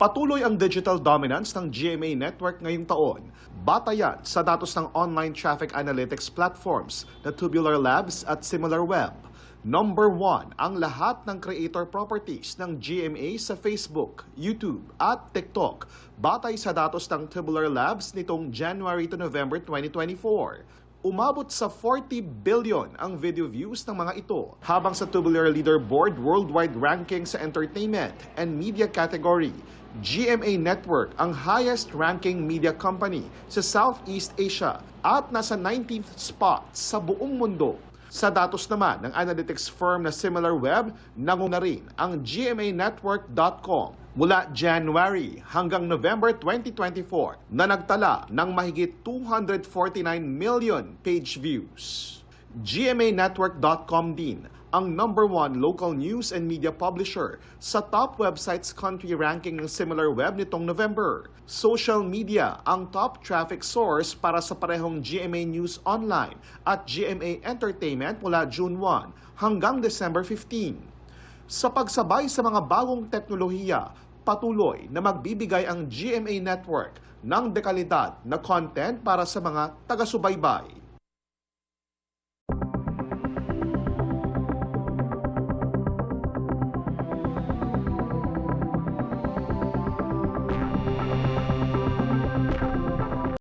Patuloy ang digital dominance ng GMA Network ngayong taon. Batayan sa datos ng online traffic analytics platforms na Tubular Labs at SimilarWeb. Number 1 ang lahat ng creator properties ng GMA sa Facebook, YouTube at TikTok batay sa datos ng Tubular Labs nitong January to November 2024. Umabot sa 40 billion ang video views ng mga ito, habang sa Tubular Leaderboard worldwide ranking sa entertainment and media category, GMA Network ang highest ranking media company sa Southeast Asia at nasa 19th spot sa buong mundo. Sa datos naman ng analytics firm na SimilarWeb, nanguna rin ang GMAnetwork.com mula January hanggang November 2024 na nagtala ng mahigit 249 million page views. GMAnetwork.com din ang number 1 local news and media publisher sa top websites country ranking ng SimilarWeb nitong November. Social media ang top traffic source para sa parehong GMA News Online at GMA Entertainment mula June 1 hanggang December 15. Sa pagsabay sa mga bagong teknolohiya, patuloy na magbibigay ang GMA Network ng dekalidad na content para sa mga taga-subaybay.